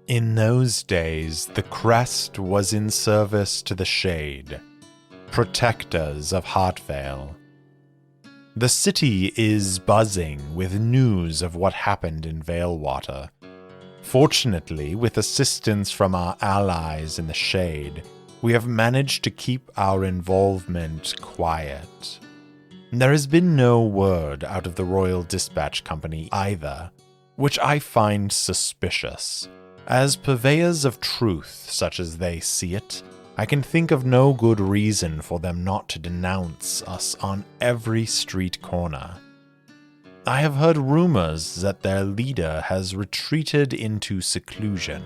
In those days, the Crest was in service to the Shade, protectors of Heartvale. The city is buzzing with news of what happened in Valewater. Fortunately, with assistance from our allies in the Shade, we have managed to keep our involvement quiet. There has been no word out of the Royal Dispatch Company either, which I find suspicious. As purveyors of truth, such as they see it, I can think of no good reason for them not to denounce us on every street corner. I have heard rumors that their leader has retreated into seclusion.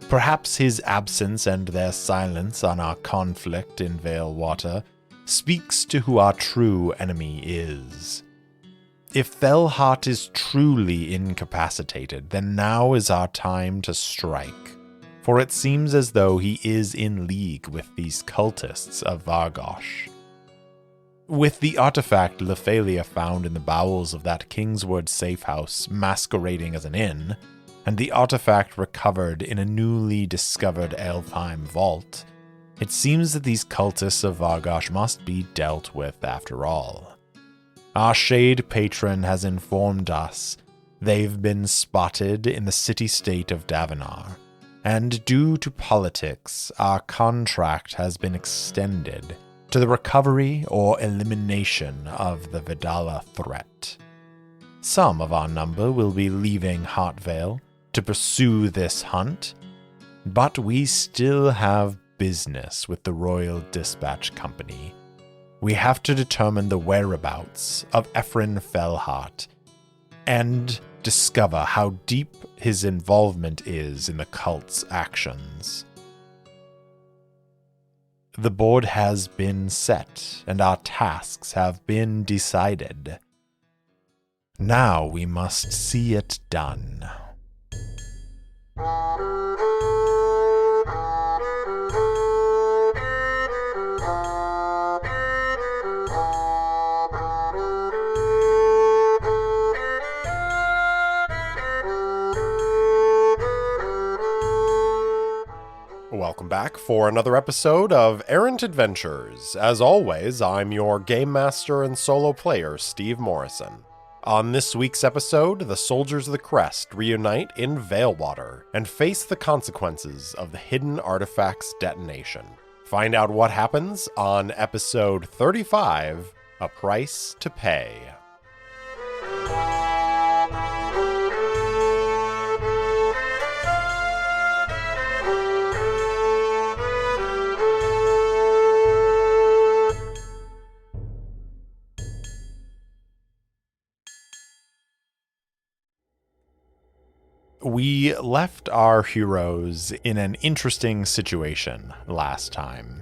Perhaps his absence and their silence on our conflict in Valewater speaks to who our true enemy is. If Felheart is truly incapacitated, then now is our time to strike, for it seems as though he is in league with these cultists of Vargosh. With the artifact Lephalia found in the bowels of that Kingswood safehouse masquerading as an inn, and the artifact recovered in a newly discovered Elfheim vault, it seems that these cultists of Vargosh must be dealt with after all. Our Shade patron has informed us they've been spotted in the city-state of Davenar, and due to politics, our contract has been extended to the recovery or elimination of the Vidala threat. Some of our number will be leaving Heartvale to pursue this hunt, but we still have business with the Royal Dispatch Company. We have to determine the whereabouts of Ephraim Felheart and discover how deep his involvement is in the cult's actions. The board has been set, and our tasks have been decided. Now we must see it done. Welcome back for another episode of Errant Adventures. As always, I'm your game master and solo player, Steve Morrison. On this week's episode, the soldiers of the Crest reunite in Valewater and face the consequences of the hidden artifact's detonation. Find out what happens on episode 35, A Price to Pay. We left our heroes in an interesting situation last time.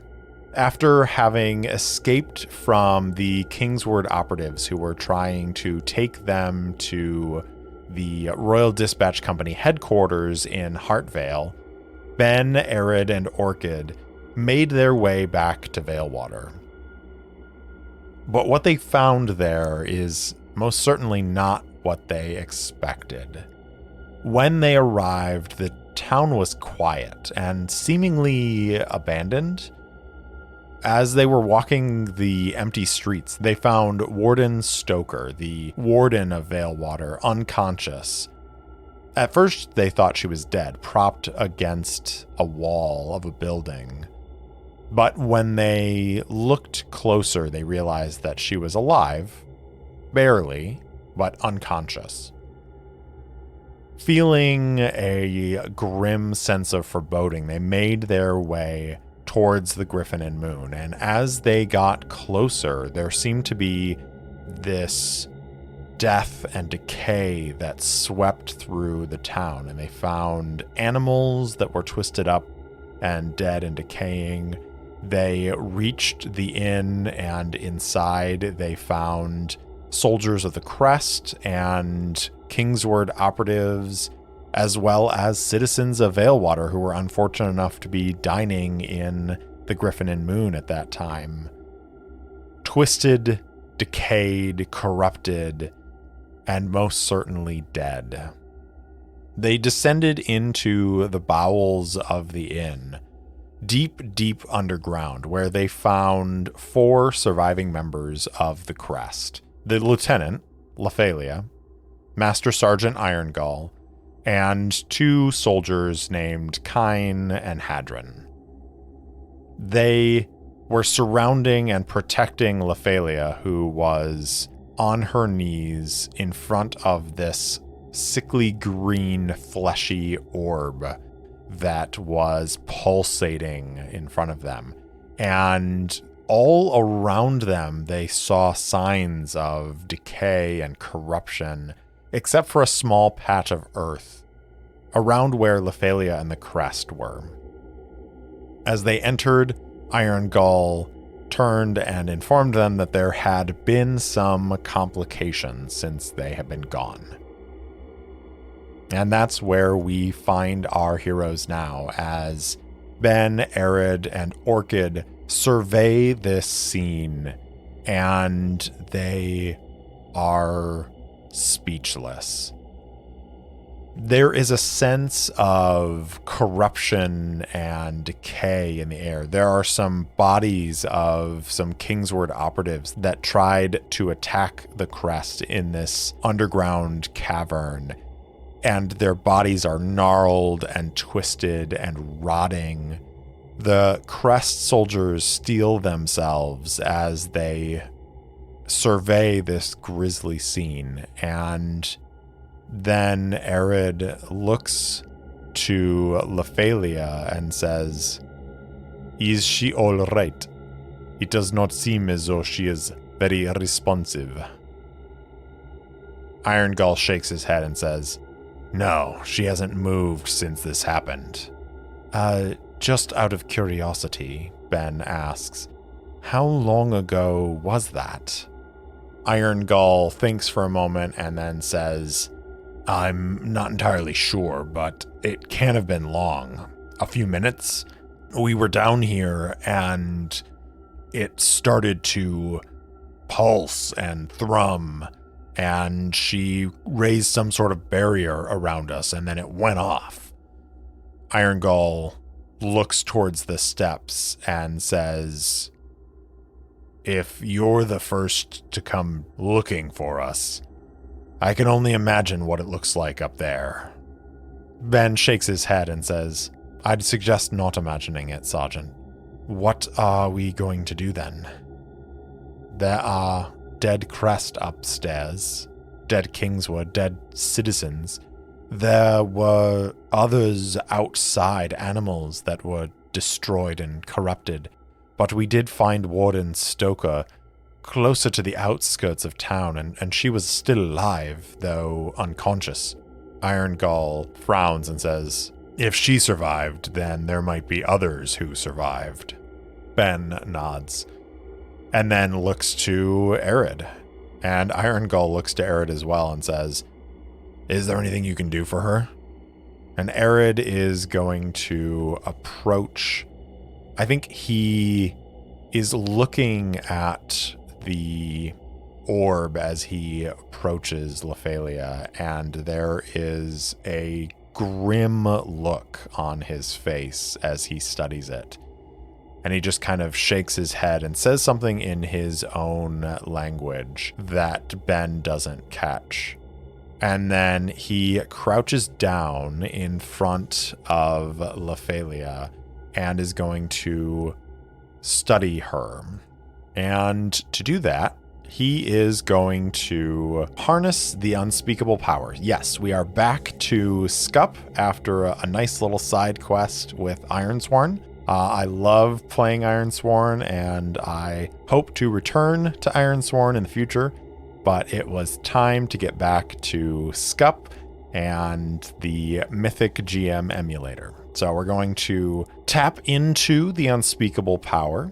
After having escaped from the Kingswood operatives who were trying to take them to the Royal Dispatch Company headquarters in Heartvale, Ben, Arid, and Orchid made their way back to Valewater. But what they found there is most certainly not what they expected. When they arrived, the town was quiet and seemingly abandoned. As they were walking the empty streets, they found Warden Stoker, the warden of Valewater, unconscious. At first, they thought she was dead, propped against a wall of a building. But when they looked closer, they realized that she was alive, barely, but unconscious. Feeling a grim sense of foreboding, they made their way towards the Griffin and Moon, and as they got closer, there seemed to be this death and decay that swept through the town, and they found animals that were twisted up and dead and decaying. They reached the inn, and inside they found soldiers of the Crest and Kingswood operatives, as well as citizens of Valewater who were unfortunate enough to be dining in the Griffin and Moon at that time. Twisted, decayed, corrupted, and most certainly dead. They descended into the bowels of the inn, deep, deep underground, where they found 4 surviving members of the Crest. The lieutenant, Lephalia, Master Sergeant Irongull, and 2 soldiers named Kine and Hadron. They were surrounding and protecting Lephalia, who was on her knees in front of this sickly green, fleshy orb that was pulsating in front of them. And all around them, they saw signs of decay and corruption, except for a small patch of earth around where Lephalia and the Crest were. As they entered, Irongull turned and informed them that there had been some complications since they had been gone. And that's where we find our heroes now, as Ben, Arid, and Orchid survey this scene, and they are speechless. There is a sense of corruption and decay in the air. There are some bodies of some Kingsword operatives that tried to attack the Crest in this underground cavern, and their bodies are gnarled and twisted and rotting. The Crest soldiers steel themselves as they survey this grisly scene, and then Arid looks to Lephalia and says, "Is she all right? It does not seem as though she is very responsive." Irongull shakes his head and says, "No, she hasn't moved since this happened." Just out of curiosity, Ben asks, "How long ago was that?" Irongull thinks for a moment and then says, "I'm not entirely sure, but it can't have been long. A few minutes. We were down here and it started to pulse and thrum, and she raised some sort of barrier around us, and then it went off." Irongull looks towards the steps and says, "If you're the first to come looking for us, I can only imagine what it looks like up there." Ben shakes his head and says, "I'd suggest not imagining it, Sergeant. What are we going to do then? There are dead Crest upstairs, dead Kingswood, dead citizens. There were others outside, animals that were destroyed and corrupted, but we did find Warden Stoker closer to the outskirts of town, and she was still alive, though unconscious." Irongull frowns and says, "If she survived, then there might be others who survived." Ben nods, and then looks to Arid. And Irongull looks to Arid as well and says, "Is there anything you can do for her?" And Arid is going to approach. I think he is looking at the orb as he approaches Lephalia, and there is a grim look on his face as he studies it. And he just kind of shakes his head and says something in his own language that Ben doesn't catch. And then he crouches down in front of Lephalia and is going to study her. And to do that, he is going to harness the unspeakable power. Yes, we are back to Scup after a nice little side quest with Ironsworn. I love playing Ironsworn, and I hope to return to Ironsworn in the future, but it was time to get back to Scup and the Mythic GM emulator. So we're going to tap into the unspeakable power.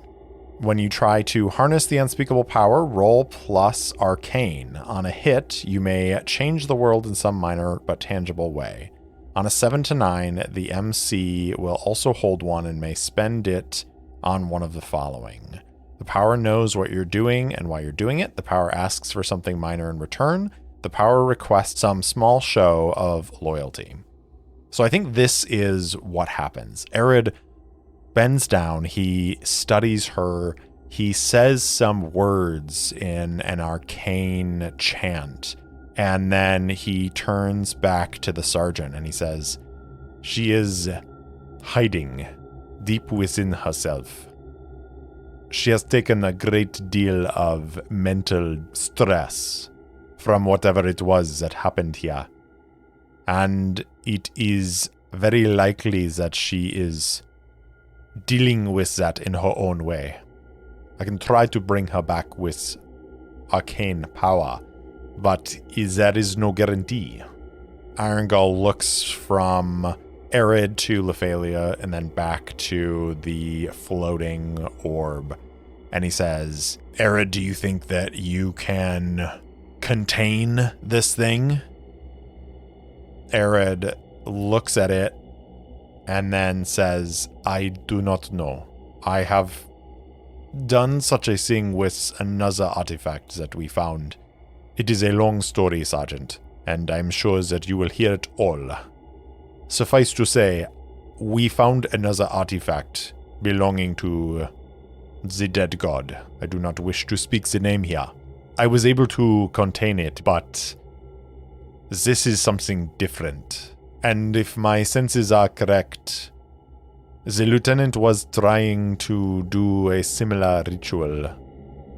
When you try to harness the unspeakable power, roll plus arcane. On a hit, you may change the world in some minor but tangible way. On a 7 to 9, the MC will also hold one and may spend it on one of the following. The power knows what you're doing and why you're doing it. The power asks for something minor in return. The power requests some small show of loyalty. So I think this is what happens. Arid bends down, he studies her, he says some words in an arcane chant, and then he turns back to the sergeant and he says, "She is hiding deep within herself. She has taken a great deal of mental stress from whatever it was that happened here. And it is very likely that she is dealing with that in her own way. I can try to bring her back with arcane power, but there is no guarantee." Irongull looks from Arid to Lephalia and then back to the floating orb. And he says, "Arid, do you think that you can contain this thing?" Arid looks at it and then says, "I do not know. I have done such a thing with another artifact that we found. It is a long story, Sergeant, and I'm sure that you will hear it all. Suffice to say, we found another artifact belonging to the dead god. I do not wish to speak the name here. I was able to contain it, but this is something different. And if my senses are correct, the lieutenant was trying to do a similar ritual,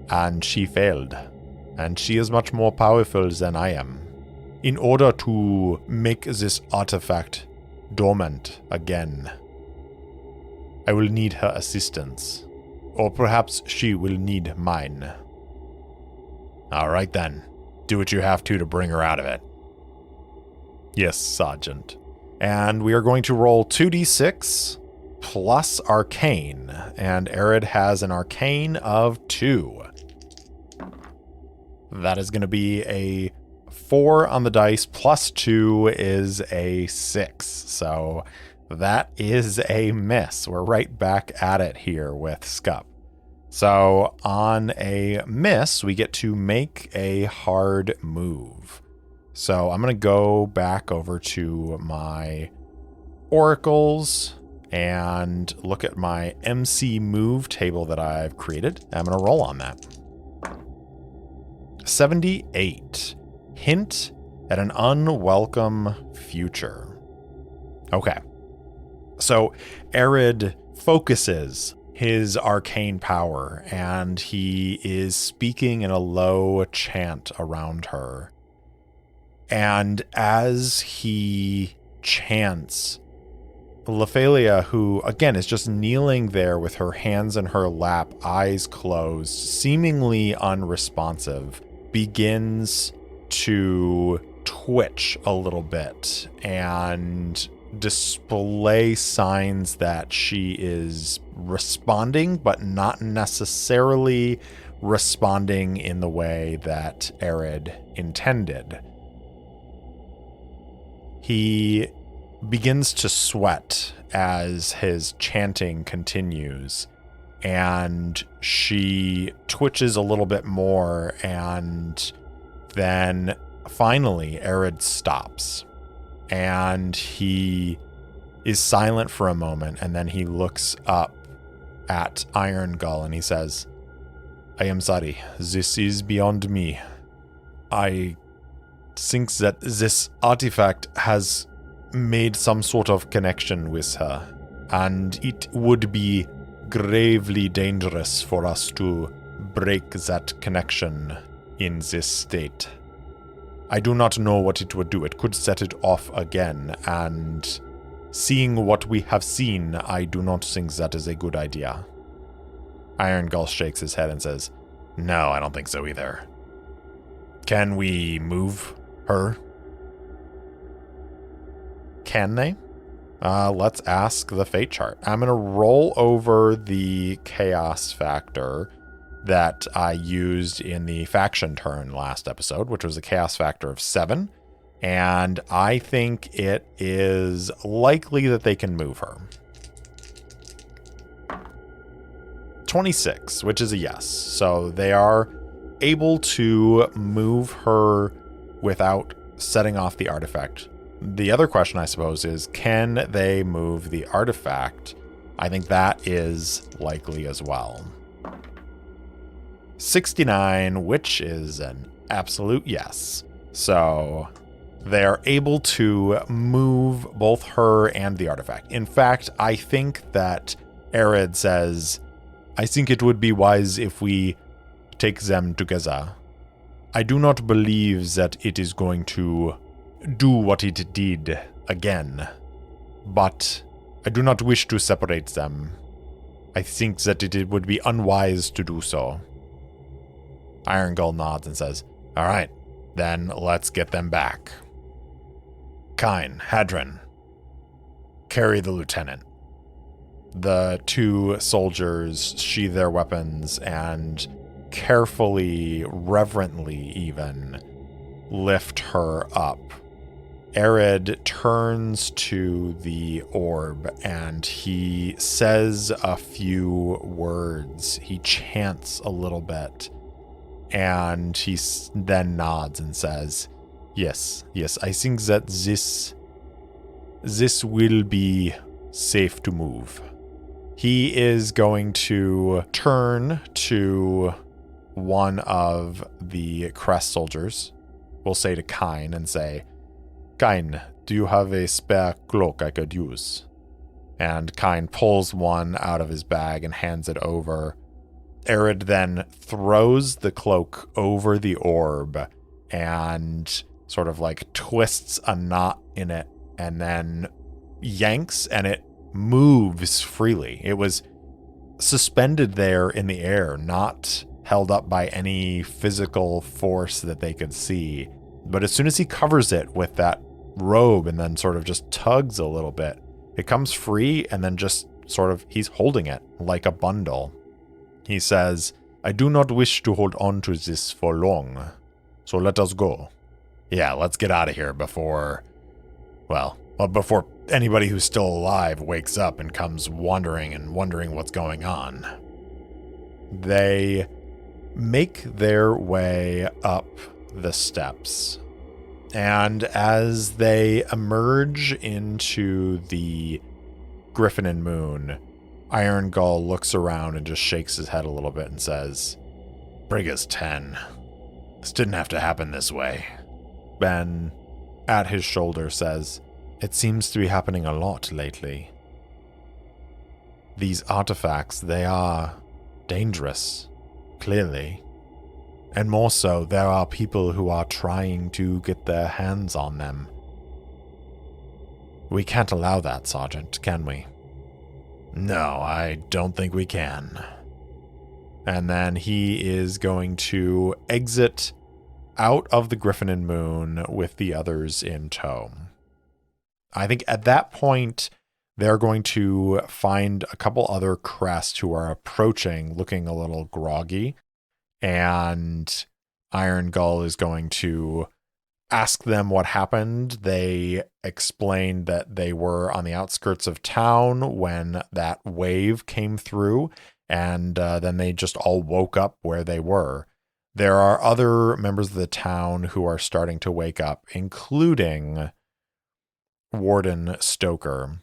and she failed. And she is much more powerful than I am. In order to make this artifact dormant again, I will need her assistance. Or perhaps she will need mine." "All right then. Do what you have to bring her out of it." "Yes, Sergeant." And we are going to roll 2d6 plus arcane. And Arid has an arcane of 2. That is going to be a 4 on the dice, plus 2 is a 6. So that is a miss. We're right back at it here with Scup. So on a miss, we get to make a hard move. So I'm going to go back over to my oracles and look at my MC move table that I've created. I'm going to roll on that. 78. Hint at an unwelcome future. Okay. So Arid focuses his arcane power and he is speaking in a low chant around her. And as he chants, Lephalia, who again is just kneeling there with her hands in her lap, eyes closed, seemingly unresponsive, begins to twitch a little bit and display signs that she is responding, but not necessarily responding in the way that Arid intended. He begins to sweat as his chanting continues, and she twitches a little bit more, and then finally Arid stops, and he is silent for a moment, and then he looks up at Irongull and he says, "I am sorry, this is beyond me. I think that this artifact has made some sort of connection with her, and it would be gravely dangerous for us to break that connection in this state. I do not know what it would do. It could set it off again, and seeing what we have seen, I do not think that is a good idea." Irongull shakes his head and says, "No, I don't think so either. Can we move her?" Can they? Let's ask the fate chart. I'm going to roll over the chaos factor that I used in the faction turn last episode, which was a chaos factor of 7. And I think it is likely that they can move her. 26, which is a yes. So they are able to move her without setting off the artifact. The other question, I suppose, is can they move the artifact? I think that is likely as well. 69, which is an absolute yes. So they're able to move both her and the artifact. In fact, I think that Arid says, I think it would be wise if we take them together. I do not believe that it is going to do what it did again, but I do not wish to separate them. I think that it would be unwise to do so. Iron Gull nods and says, all right, then let's get them back. Kine, Hadron, carry the lieutenant. The two soldiers sheathe their weapons and carefully, reverently even, lift her up. Arid turns to the orb and he says a few words. He chants a little bit and he then nods and says, yes, I think that this will be safe to move. He is going to turn to one of the Crest soldiers. We'll say to Kine and say, Kine, do you have a spare cloak I could use? And Kine pulls one out of his bag and hands it over. Arid then throws the cloak over the orb and sort of like twists a knot in it and then yanks and it moves freely. It was suspended there in the air, not held up by any physical force that they could see. But as soon as he covers it with that robe and then sort of just tugs a little bit, it comes free and then just sort of, he's holding it like a bundle. He says, I do not wish to hold on to this for long, so let us go. Yeah, let's get out of here before anybody who's still alive wakes up and comes wondering what's going on. They make their way up the steps. And as they emerge into the Griffin and Moon, Iron Gull looks around and just shakes his head a little bit and says, Brigga's 10. This didn't have to happen this way. Ben, at his shoulder, says, it seems to be happening a lot lately. These artifacts, they are dangerous, clearly. And more so, there are people who are trying to get their hands on them. We can't allow that, Sergeant, can we? No, I don't think we can. And then he is going to exit out of the Griffin and Moon with the others in tow. I think at that point, they're going to find a couple other Crest who are approaching, looking a little groggy. And Iron Gull is going to ask them what happened. They explained that they were on the outskirts of town when that wave came through, and then they just all woke up where they were. There are other members of the town who are starting to wake up, including Warden Stoker.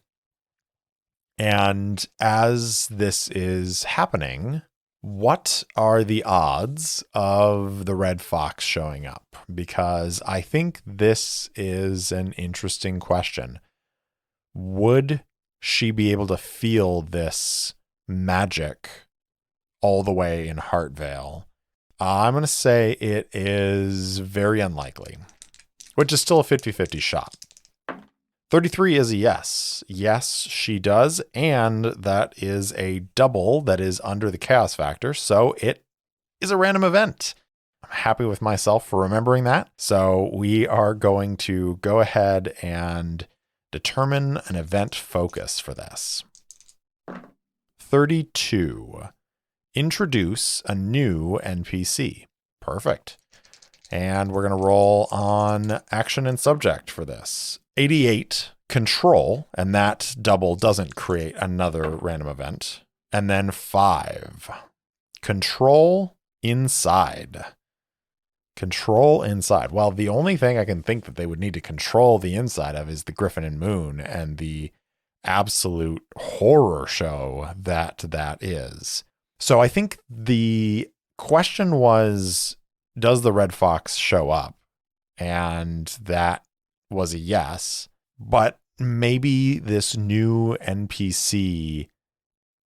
And as this is happening, what are the odds of the Red Fox showing up? Because I think this is an interesting question. Would she be able to feel this magic all the way in Heartvale? I'm going to say it is very unlikely, which is still a 50-50 shot. 33 is a yes. Yes, she does. And that is a double that is under the chaos factor. So it is a random event. I'm happy with myself for remembering that. So we are going to go ahead and determine an event focus for this. 32. Introduce a new NPC. Perfect. And we're going to roll on action and subject for this. 88, control, and that double doesn't create another random event. And then 5, control inside. Control inside. Well, the only thing I can think that they would need to control the inside of is the Griffin and Moon and the absolute horror show that is. So I think the question was, does the Red Fox show up? And that was a yes. But maybe this new NPC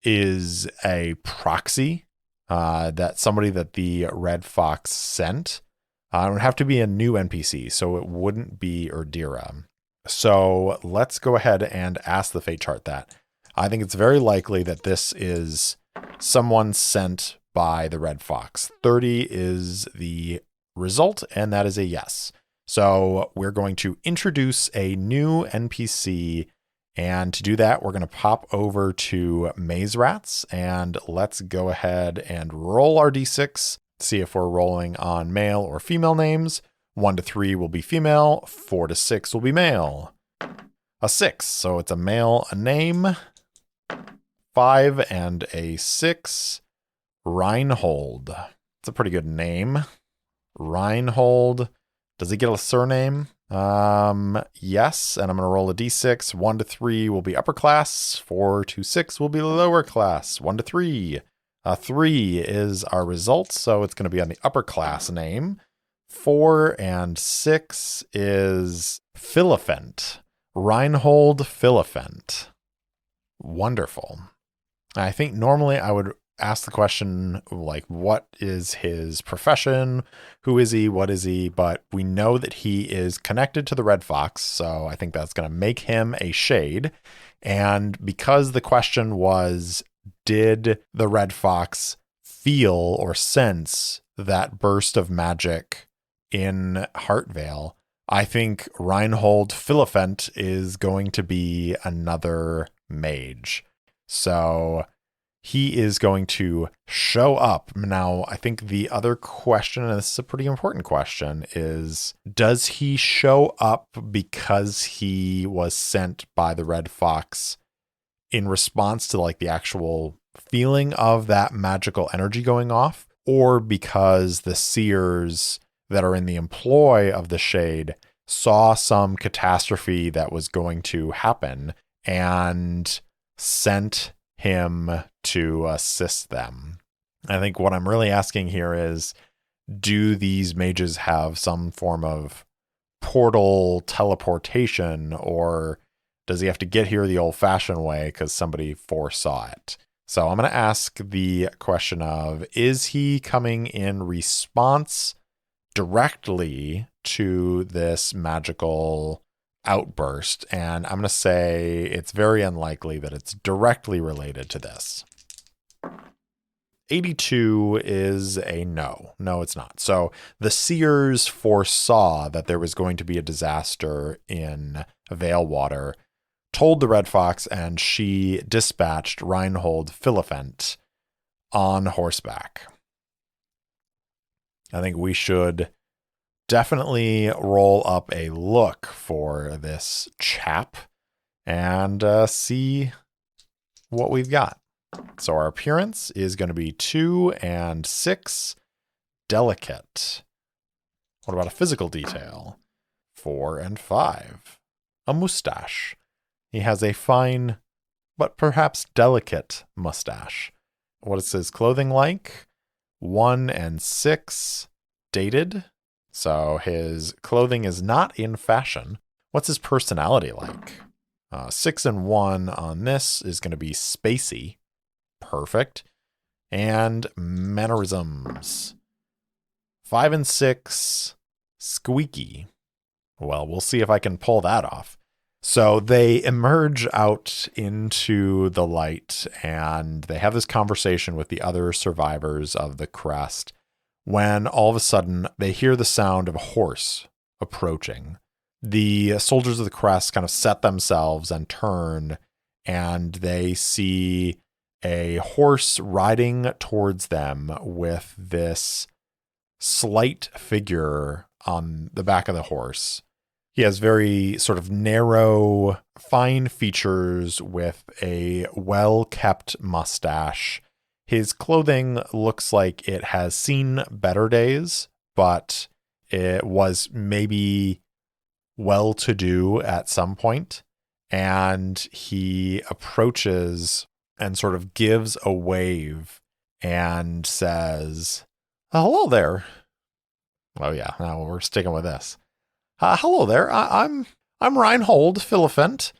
is a proxy that somebody that the Red Fox sent. It would have to be a new NPC, so it wouldn't be Erdira. So let's go ahead and ask the fate chart that. I think it's very likely that this is someone sent by the Red Fox. 30 is the result, and that is a yes. So we're going to introduce a new NPC, and to do that, we're going to pop over to Maze Rats, and let's go ahead and roll our d6, see if we're rolling on male or female names. 1 to 3 will be female, 4 to 6 will be male. A 6, so it's a male, a name. 5 and a 6, Reinhold. It's a pretty good name. Reinhold. Does he get a surname? Yes, and I'm going to roll a d6. 1 to 3 will be upper class. 4 to 6 will be lower class. 1 to 3. 3 is our result, so it's going to be on the upper class name. 4 and 6 is Philiphant. Reinhold Philiphant. Wonderful. I think normally I would ask the question, like, what is his profession? Who is he? What is he? But we know that he is connected to the Red Fox, so I think that's going to make him a shade. And because the question was, did the Red Fox feel or sense that burst of magic in Heartvale? I think Reinhold Philiphant is going to be another mage. So he is going to show up. Now, I think the other question, and this is a pretty important question, is does he show up because he was sent by the Red Fox in response to like the actual feeling of that magical energy going off, or because the seers that are in the employ of the Shade saw some catastrophe that was going to happen and sent him to assist them? I think what I'm really asking here is, do these mages have some form of portal teleportation, or does he have to get here the old-fashioned way because somebody foresaw it? So I'm going to ask the question of, is he coming in response directly to this magical outburst? And I'm going to say it's very unlikely that it's directly related to this. 82 is a no. No, it's not. So the seers foresaw that there was going to be a disaster in Valewater, told the Red Fox, and she dispatched Reinhold Philiphant on horseback. I think we should definitely roll up a look for this chap and see what we've got. So our appearance is going to be 2 and 6, delicate. What about a physical detail? 4 and 5, a mustache. He has a fine, but perhaps delicate mustache. What is his clothing like? 1 and 6, dated. So his clothing is not in fashion. What's his personality like? 6 and 1 on this is going to be spacey. Perfect. And mannerisms. 5 and 6, squeaky. Well, we'll see if I can pull that off. So they emerge out into the light and they have this conversation with the other survivors of the Crest, when all of a sudden they hear the sound of a horse approaching. The soldiers of the Crest kind of set themselves and turn, and they see a horse riding towards them with this slight figure on the back of the horse. He has very sort of narrow, fine features with a well-kept mustache. His clothing looks like it has seen better days, but it was maybe well-to-do at some point, and he approaches and sort of gives a wave and says, hello there. Oh yeah, now we're sticking with this. Hello there. I'm Reinhold Philiphant.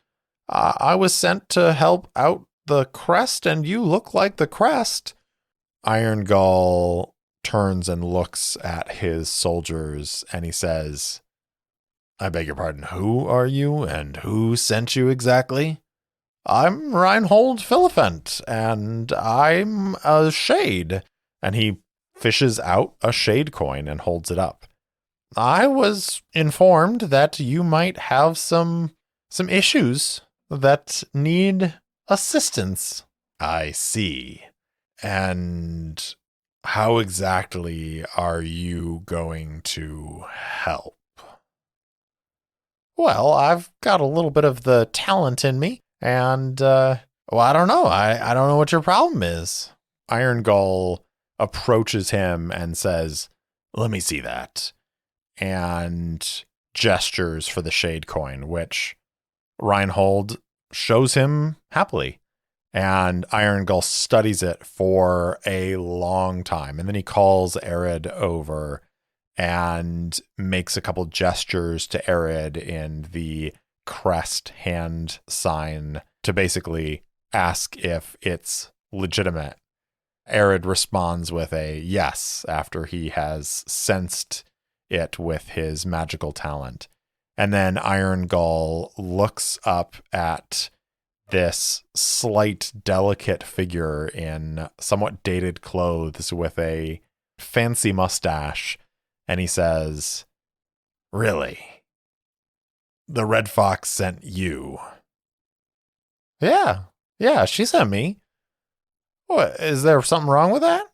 I was sent to help out the Crest, and you look like the Crest. Iron Gull turns and looks at his soldiers, and he says, I beg your pardon, who are you, and who sent you exactly? I'm Reinhold Philiphant, and I'm a shade. And he fishes out a shade coin and holds it up. I was informed that you might have some issues that need assistance. I see. And how exactly are you going to help? Well, I've got a little bit of the talent in me, and, I don't know. I don't know what your problem is. Iron Gull approaches him and says, let me see that, and gestures for the shade coin, which Reinhold shows him happily. And Iron Gull studies it for a long time. And then he calls Arid over and makes a couple gestures to Arid in the Crest hand sign to basically ask if it's legitimate. Arid responds with a yes after he has sensed it with his magical talent. And then Iron Gull looks up at this slight, delicate figure in somewhat dated clothes with a fancy mustache, and he says, really? The Red Fox sent you? Yeah, she sent me. What, is there something wrong with that?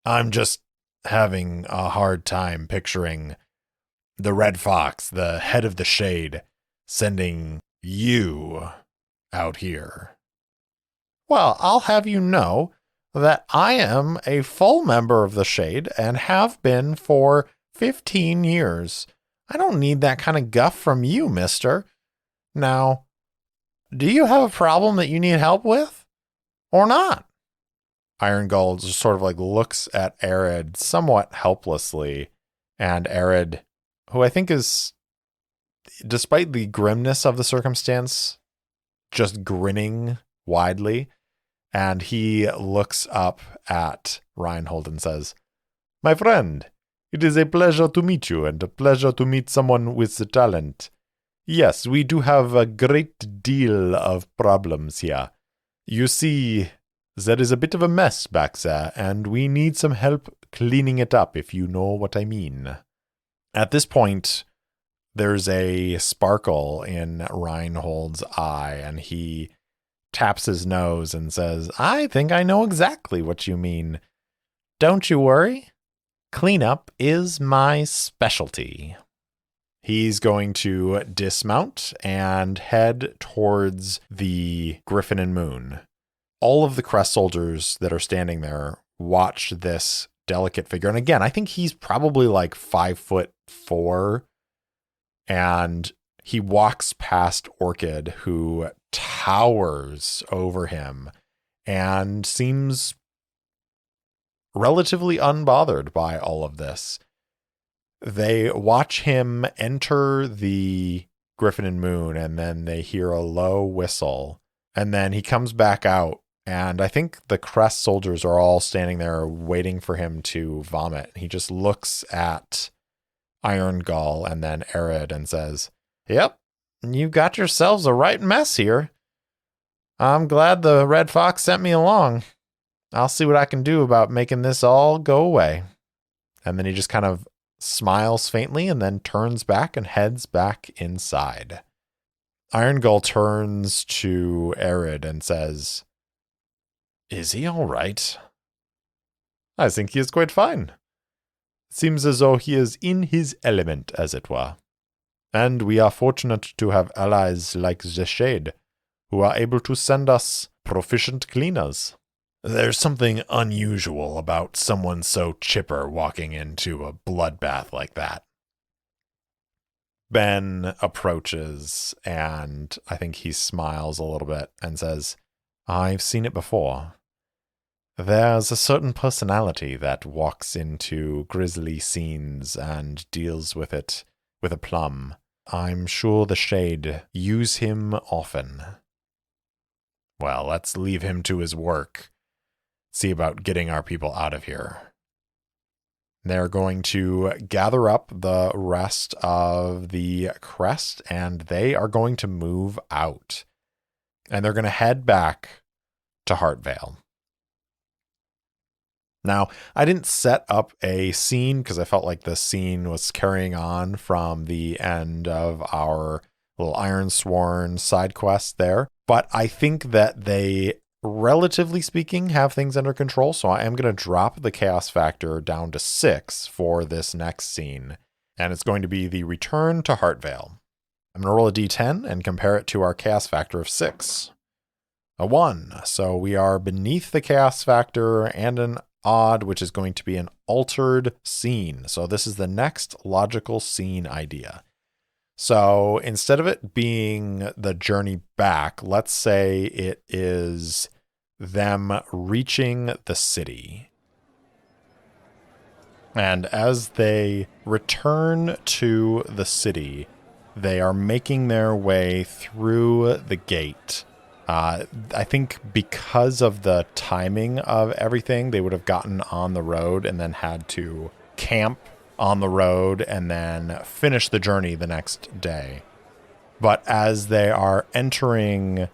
I'm just having a hard time picturing the Red Fox, the head of the Shade, sending you out here. Well, I'll have you know that I am a full member of the Shade and have been for 15 years. I don't need that kind of guff from you, mister. Now, do you have a problem that you need help with? Or not? Iron Gull just sort of like looks at Arid somewhat helplessly, and Arid, who I think is, despite the grimness of the circumstance, just grinning widely, and he looks up at Reinhold and says, my friend, it is a pleasure to meet you, and a pleasure to meet someone with the talent. Yes, we do have a great deal of problems here. You see, there is a bit of a mess back there, and we need some help cleaning it up, if you know what I mean. At this point, there's a sparkle in Reinhold's eye, and he taps his nose and says, I think I know exactly what you mean. Don't you worry. Cleanup is my specialty. He's going to dismount and head towards the Griffin and Moon. All of the Crest soldiers that are standing there watch this delicate figure. And again, I think he's probably like 5'4", and he walks past Orchid, who towers over him and seems relatively unbothered by all of this. They watch him enter the Griffin and Moon, and then they hear a low whistle, and then he comes back out, and I think the Crest soldiers are all standing there waiting for him to vomit. He just looks at Iron Gull and then Arid and says, yep, you got yourselves a right mess here. I'm glad the Red Fox sent me along. I'll see what I can do about making this all go away. And then he just kind of smiles faintly and then turns back and heads back inside. Iron Gull turns to Arid and says, is he all right? I think he is quite fine. Seems as though he is in his element, as it were. And we are fortunate to have allies like the Shade, who are able to send us proficient cleaners. There's something unusual about someone so chipper walking into a bloodbath like that. Ben approaches, and I think he smiles a little bit and says, I've seen it before. There's a certain personality that walks into grisly scenes and deals with it with aplomb. I'm sure the Shade use him often. Well, let's leave him to his work. See about getting our people out of here. They're going to gather up the rest of the Crest, and they are going to move out. And they're going to head back to Heartvale. Now, I didn't set up a scene because I felt like the scene was carrying on from the end of our little Ironsworn side quest there. But I think that they, relatively speaking, have things under control. So I am going to drop the chaos factor down to 6 for this next scene. And it's going to be the return to Heartvale. I'm going to roll a d10 and compare it to our chaos factor of 6. A 1. So we are beneath the chaos factor, and an odd, which is going to be an altered scene. So this is the next logical scene idea. So instead of it being the journey back, let's say it is them reaching the city. And as they return to the city, they are making their way through the gate. I think because of the timing of everything, they would have gotten on the road and then had to camp on the road and then finish the journey the next day. But as they are entering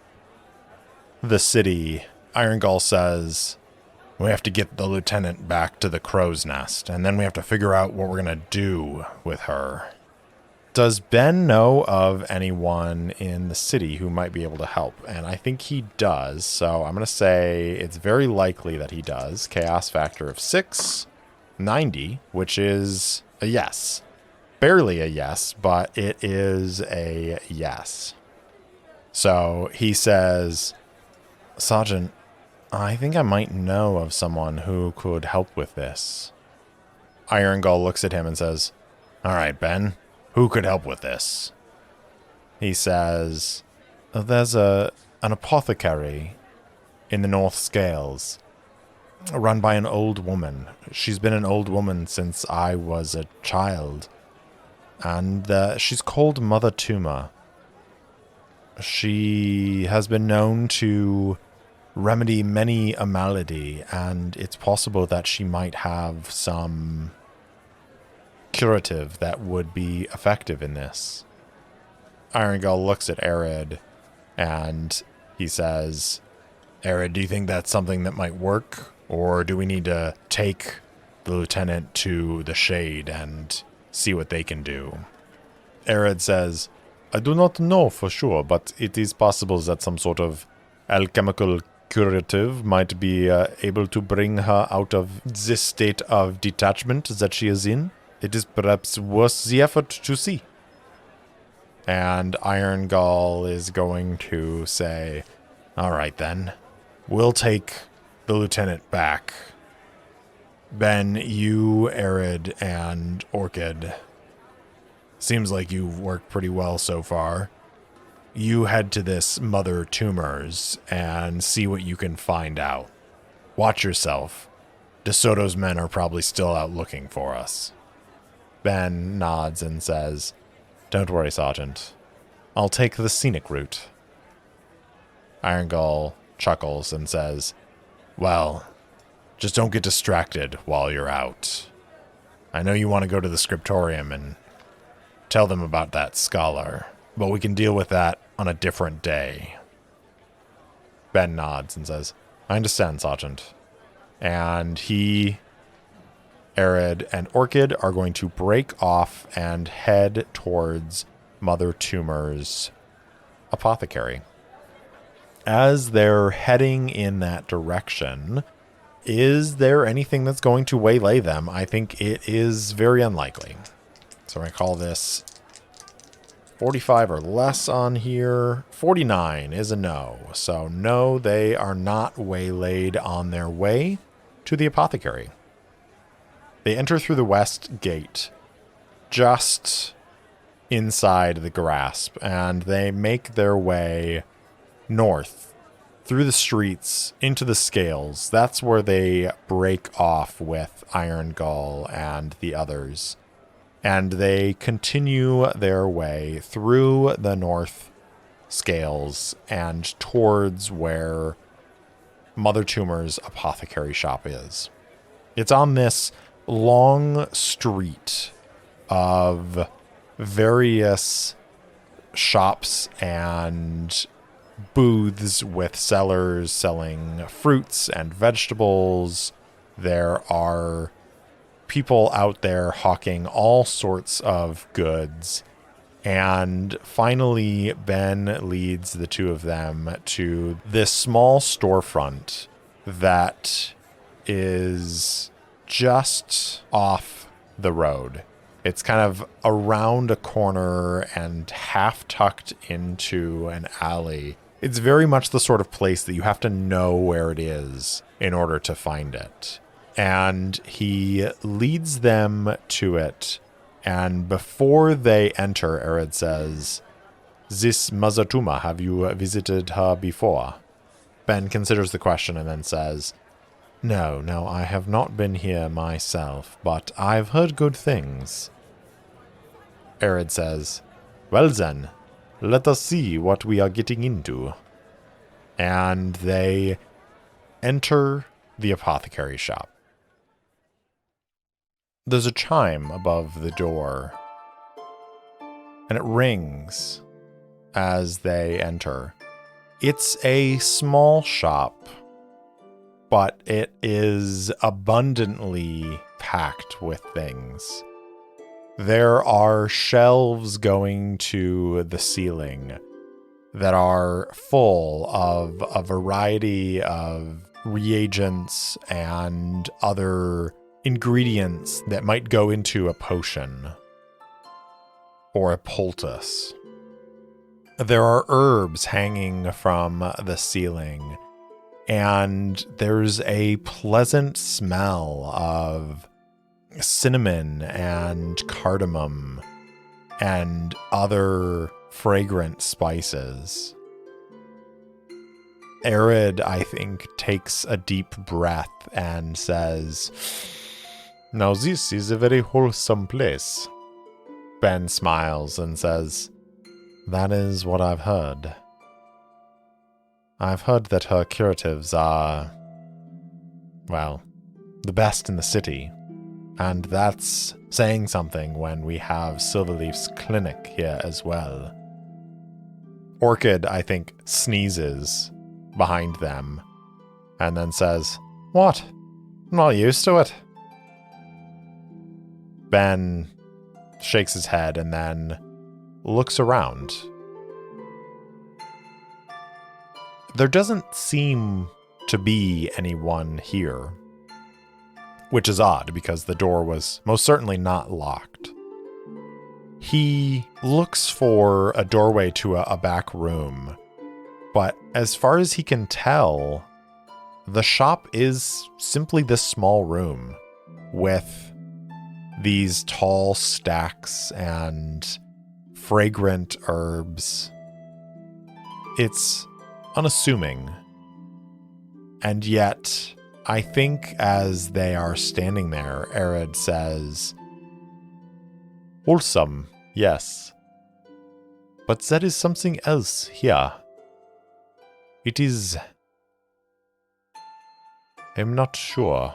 the city, Iron Gull says, we have to get the lieutenant back to the crow's nest, and then we have to figure out what we're going to do with her. Does Ben know of anyone in the city who might be able to help? And I think he does, so I'm going to say it's very likely that he does. Chaos factor of 6, 90, which is a yes. Barely a yes, but it is a yes. So he says, Sergeant, I think I might know of someone who could help with this. Iron Gull looks at him and says, all right, Ben. Who could help with this? He says, there's an apothecary in the North Scales, run by an old woman. She's been an old woman since I was a child, and she's called Mother Tuma. She has been known to remedy many a malady, and it's possible that she might have some curative that would be effective in this. Iron Gull looks at Arid and he says, Arid, do you think that's something that might work? Or do we need to take the lieutenant to the Shade and see what they can do? Arid says, I do not know for sure, but it is possible that some sort of alchemical curative might be able to bring her out of this state of detachment that she is in. It is perhaps worth the effort to see. And Iron Gull is going to say, all right then, we'll take the lieutenant back. Ben, you, Arid, and Orchid, seems like you've worked pretty well so far. You head to this Mother Tumors and see what you can find out. Watch yourself. DeSoto's men are probably still out looking for us. Ben nods and says, don't worry, Sergeant. I'll take the scenic route. Iron Gull chuckles and says, well, just don't get distracted while you're out. I know you want to go to the scriptorium and tell them about that scholar, but we can deal with that on a different day. Ben nods and says, I understand, Sergeant. And he, Arid, and Orchid are going to break off and head towards Mother Tumor's apothecary. As they're heading in that direction, is there anything that's going to waylay them? I think it is very unlikely. So I call this 45 or less on here. 49 is a no. So no, they are not waylaid on their way to the apothecary. They enter through the west gate, just inside the grasp, and they make their way north through the streets into the scales. That's where they break off with Iron Gull and the others. And they continue their way through the north scales and towards where Mother Tumor's apothecary shop is. It's on this long street of various shops and booths with sellers selling fruits and vegetables. There are people out there hawking all sorts of goods. And finally, Ben leads the two of them to this small storefront that is just off the road. It's kind of around a corner and half tucked into an alley. It's very much the sort of place that you have to know where it is in order to find it. And he leads them to it. And before they enter, Erid says, "This Mother Tumor, have you visited her before?" Ben considers the question and then says, No, I have not been here myself, but I've heard good things." Erid says, "Well then, let us see what we are getting into." And they enter the apothecary shop. There's a chime above the door, and it rings as they enter. It's a small shop, but it is abundantly packed with things. There are shelves going to the ceiling that are full of a variety of reagents and other ingredients that might go into a potion or a poultice. There are herbs hanging from the ceiling, and there's a pleasant smell of cinnamon and cardamom and other fragrant spices. Erid, I think, takes a deep breath and says, "Now this is a very wholesome place." Ben smiles and says, "That is what I've heard. I've heard that her curatives are, well, the best in the city. And that's saying something when we have Silverleaf's clinic here as well." Orchid, I think, sneezes behind them and then says, "What? I'm not used to it." Ben shakes his head and then looks around. There doesn't seem to be anyone here, which is odd because the door was most certainly not locked. He looks for a doorway to a back room, but as far as he can tell, the shop is simply this small room with these tall stacks and fragrant herbs. It's unassuming. And yet, I think as they are standing there, Erid says, "Wholesome, yes. But there is something else here. It is... I'm not sure."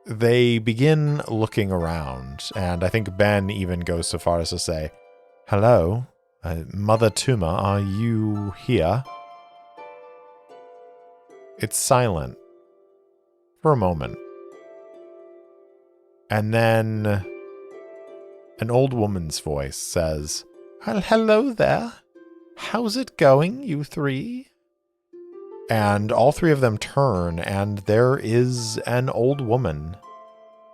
They begin looking around, and I think Ben even goes so far as to say, "Hello, Mother Tumor, are you here?" It's silent for a moment. And then an old woman's voice says, "Well, hello there. How's it going, you three?" And all three of them turn, and there is an old woman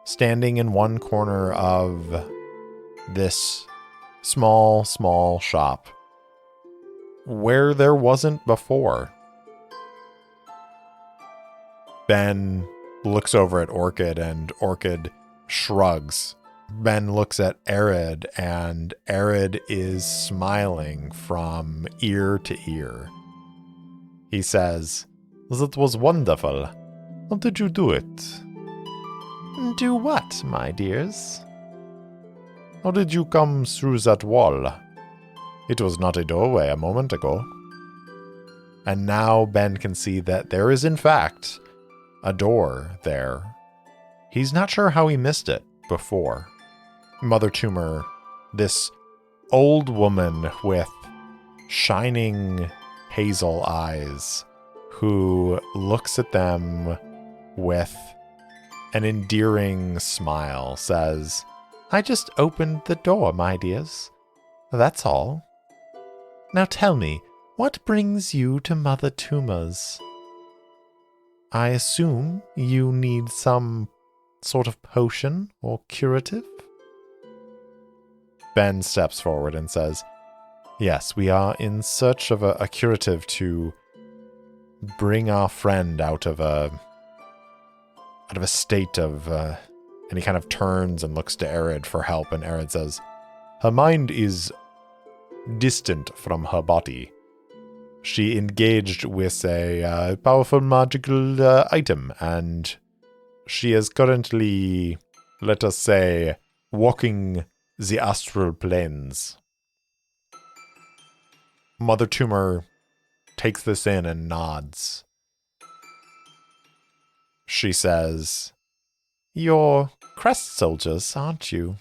standing in one corner of this small, small shop where there wasn't before. Ben looks over at Orchid, and Orchid shrugs. Ben looks at Arid, and Arid is smiling from ear to ear. He says, "That was wonderful. How did you do it?" "Do what, my dears?" "How did you come through that wall? It was not a doorway a moment ago." And now Ben can see that there is, in fact, a door there. He's not sure how he missed it before. Mother Tumor, this old woman with shining hazel eyes, who looks at them with an endearing smile, says, "I just opened the door, my dears. That's all. Now tell me, what brings you to Mother Tumor's? I assume you need some sort of potion or curative?" Ben steps forward and says, "Yes, we are in search of a curative to bring our friend out of a state of..." And he kind of turns and looks to Arid for help, and Arid says, "Her mind is distant from her body. She engaged with a powerful magical item, and she is currently, let us say, walking the astral planes." Mother Tumor takes this in and nods. She says, "You're Crest soldiers, aren't you?"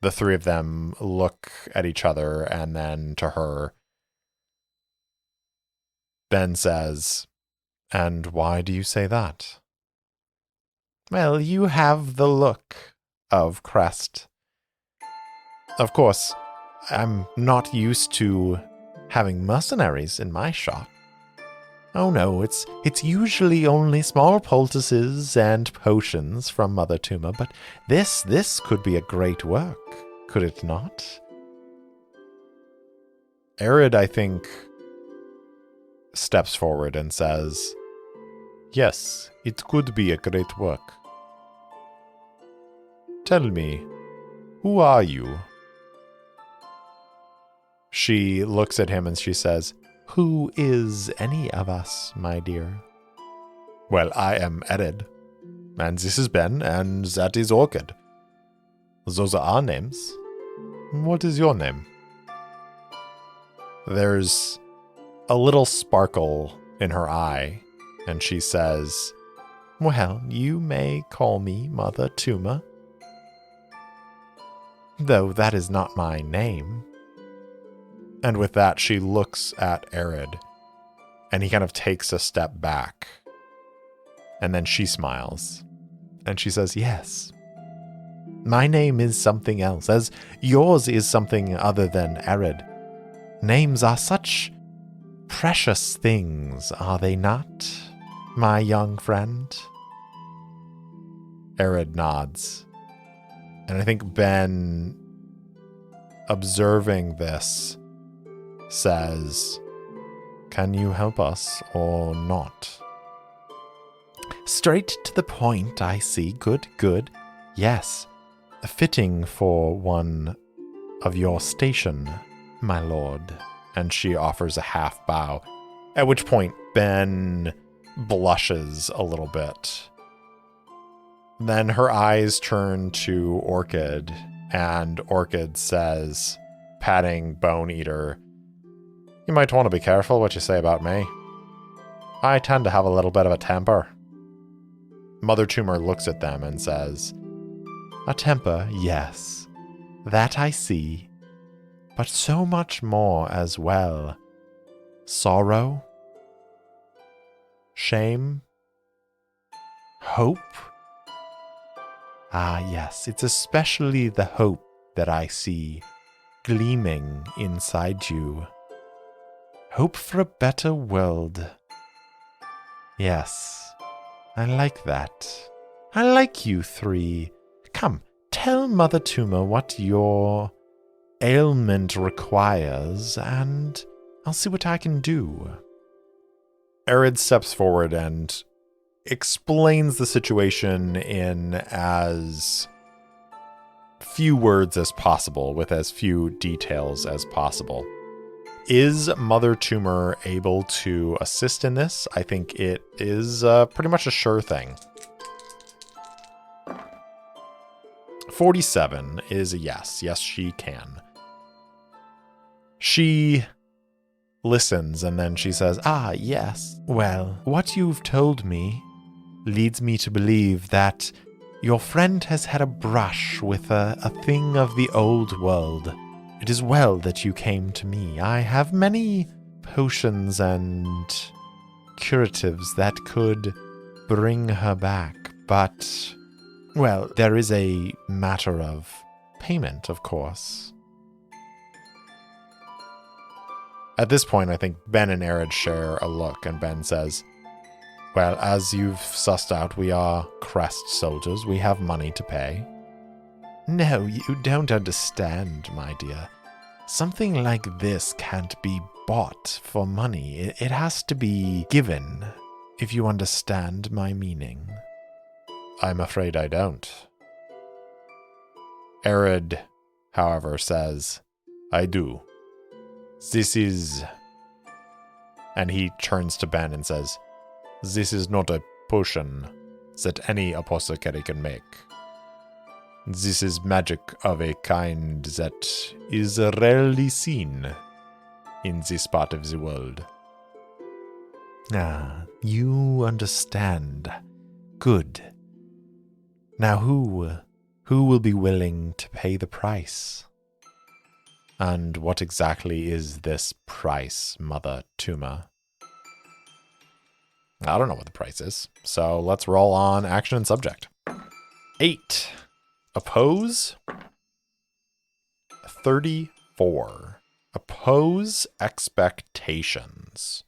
The three of them look at each other and then to her. Ben says, "And why do you say that?" "Well, you have the look of Crest. Of course, I'm not used to having mercenaries in my shop. Oh no, it's usually only small poultices and potions from Mother Tumor, but this could be a great work, could it not?" Arid, I think, steps forward and says, "Yes, it could be a great work. Tell me, who are you?" She looks at him and she says, "Who is any of us, my dear?" "Well, I am Arid, and this is Ben, and that is Orchid. Those are our names. What is your name?" There's a little sparkle in her eye, and she says, "Well, you may call me Mother Tumor, though that is not my name." And with that, she looks at Arid, and he kind of takes a step back. And then she smiles, and she says, "Yes, my name is something else, as yours is something other than Arid. Names are such precious things, are they not, my young friend?" Arid nods. And I think Ben, observing this, says, "Can you help us or not?" "Straight to the point, I see. Good. Yes, fitting for one of your station, my lord." And she offers a half bow, at which point Ben blushes a little bit. Then her eyes turn to Orchid, and Orchid says, patting Bone Eater, "You might want to be careful what you say about me. I tend to have a little bit of a temper." Mother Tumor looks at them and says, "A temper, yes, that I see, but so much more as well. Sorrow, shame, hope. Ah, yes, it's especially the hope that I see gleaming inside you. Hope for a better world. Yes, I like that. I like you three. Come, tell Mother Tuma what your ailment requires, and I'll see what I can do. Arid steps forward and explains the situation in as few words as possible, with as few details as possible. Is Mother Tumor able to assist in this? I think it is pretty much a sure thing. 47 is a yes. Yes, she can. She listens and then she says, yes. Well, what you've told me leads me to believe that your friend has had a brush with a thing of the old world. It is well that you came to me. I have many potions and curatives that could bring her back, but, well, there is a matter of payment, of course. At this point, I think Ben and Arid share a look, and Ben says, well, as you've sussed out, we are Crest soldiers. We have money to pay. No, you don't understand, my dear. Something like this can't be bought for money. It has to be given, if you understand my meaning. I'm afraid I don't. Arid, however, says, I do. This is... And he turns to Ben and says, this is not a potion that any apothecary can make. This is magic of a kind that is rarely seen in this part of the world. You understand. Good. Now who will be willing to pay the price? And what exactly is this price, Mother Tuma? I don't know what the price is, so let's roll on action and subject. 8. Oppose. 34. Oppose expectations.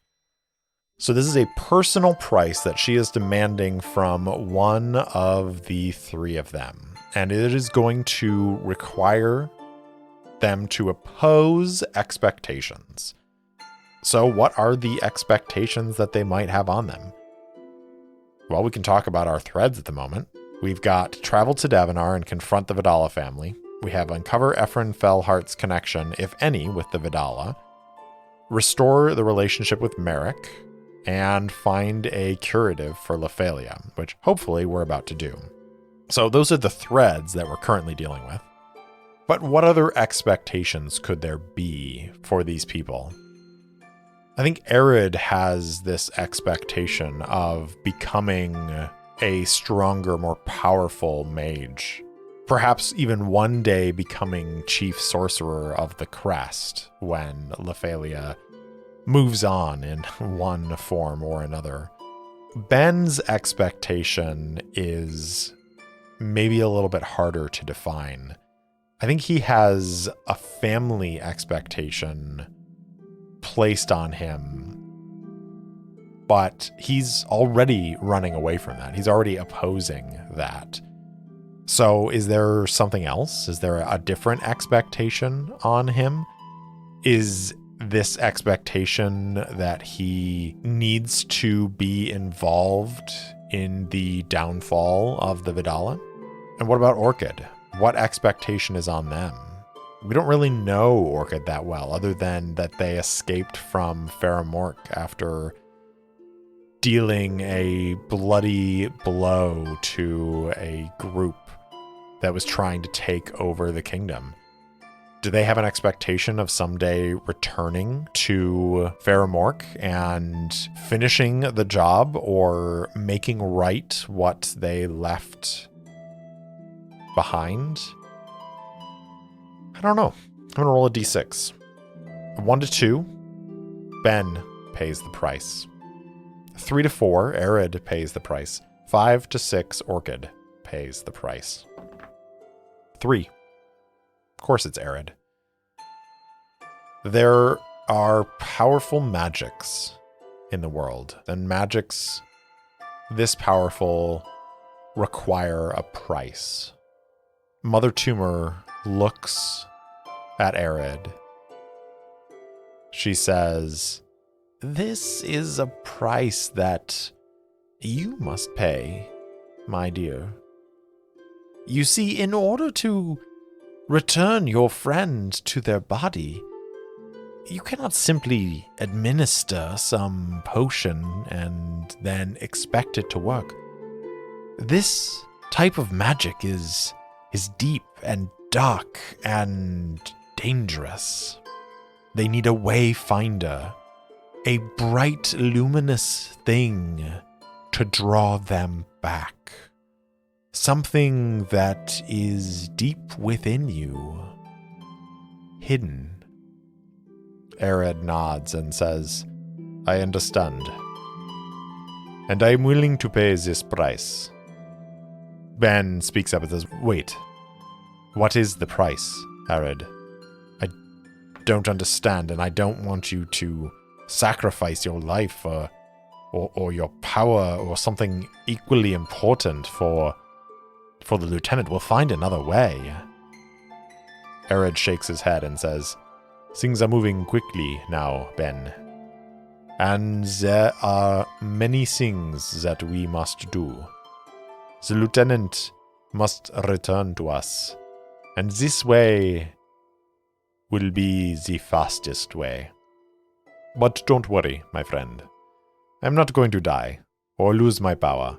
So this is a personal price that she is demanding from one of the three of them. And it is going to require them to oppose expectations. So what are the expectations that they might have on them? Well, we can talk about our threads at the moment. We've got travel to Davenar and confront the Vidala family. We have uncover Ephraim Fellhart's connection, if any, with the Vidala. Restore the relationship with Merrick. And find a curative for Lephalia, which hopefully we're about to do. So those are the threads that we're currently dealing with. But what other expectations could there be for these people? I think Arid has this expectation of becoming a stronger, more powerful mage. Perhaps even one day becoming chief sorcerer of the Crest when Lephalia moves on in one form or another. Ben's expectation is maybe a little bit harder to define. I think he has a family expectation placed on him, but he's already running away from that. He's already opposing that. So is there something else? Is there a different expectation on him? Is this expectation that he needs to be involved in the downfall of the Vidala? And what about Orchid? What expectation is on them? We don't really know Orchid that well, other than that they escaped from Faramork after dealing a bloody blow to a group that was trying to take over the kingdom. Do they have an expectation of someday returning to Faramork and finishing the job or making right what they left behind? I don't know. I'm going to roll a d6. 1 to 2, Ben pays the price. 3 to 4, Arid pays the price. 5 to 6, Orchid pays the price. 3. Of course it's Arid. There are powerful magics in the world, and magics this powerful require a price. Mother Tumor looks at Arid. She says, "This is a price that you must pay, my dear. You see, in order to return your friend to their body, you cannot simply administer some potion and then expect it to work. This type of magic is deep and dark and dangerous. They need a wayfinder, a bright, luminous thing to draw them back. Something that is deep within you, hidden." Arid nods and says, "I understand. And I am willing to pay this price." Ben speaks up and says, "Wait, what is the price, Arid? I don't understand, and I don't want you to sacrifice your life or your power or something equally important for the lieutenant. We'll find another way." Arid shakes his head and says, "Things are moving quickly now, Ben. And there are many things that we must do. The lieutenant must return to us, and this way will be the fastest way. But don't worry, my friend. I'm not going to die or lose my power.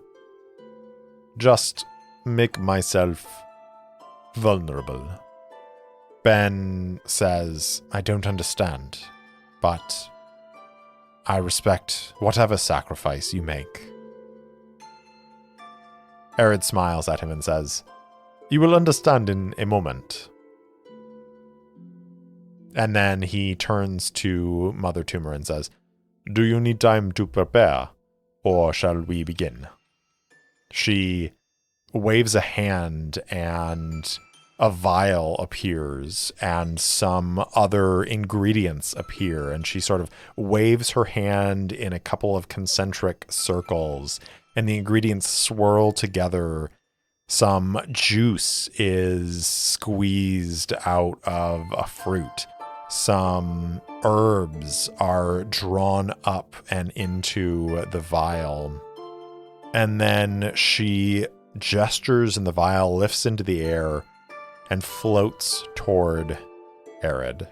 Just make myself vulnerable." Ben says, "I don't understand, but I respect whatever sacrifice you make." Arid smiles at him and says, "You will understand in a moment." And then he turns to Mother Tumor and says, "Do you need time to prepare, or shall we begin?" She waves a hand and a vial appears and some other ingredients appear, and she sort of waves her hand in a couple of concentric circles, and the ingredients swirl together. Some juice is squeezed out of a fruit. Some herbs are drawn up and into the vial. And then she gestures and the vial lifts into the air and floats toward Arid.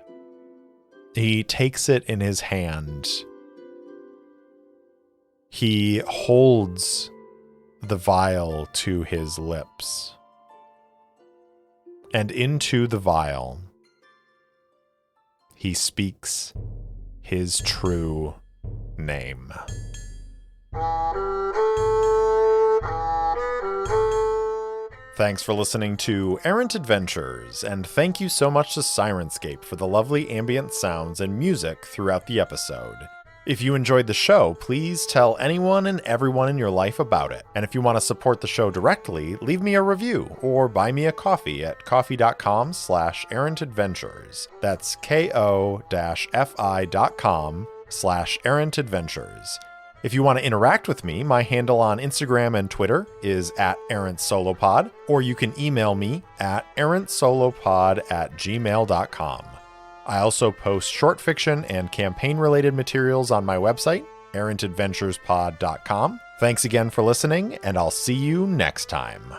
He takes it in his hand. He holds the vial to his lips. And into the vial, he speaks his true name. Thanks for listening to Errant Adventures, and thank you so much to Syrinscape for the lovely ambient sounds and music throughout the episode. If you enjoyed the show, please tell anyone and everyone in your life about it. And if you want to support the show directly, leave me a review or buy me a coffee at coffee.com/errantadventures. That's ko-fi.com/errantadventures. If you want to interact with me, my handle on Instagram and Twitter is @errantsolopod, or you can email me at errantsolopod@gmail.com. I also post short fiction and campaign-related materials on my website, errantadventurespod.com. Thanks again for listening, and I'll see you next time.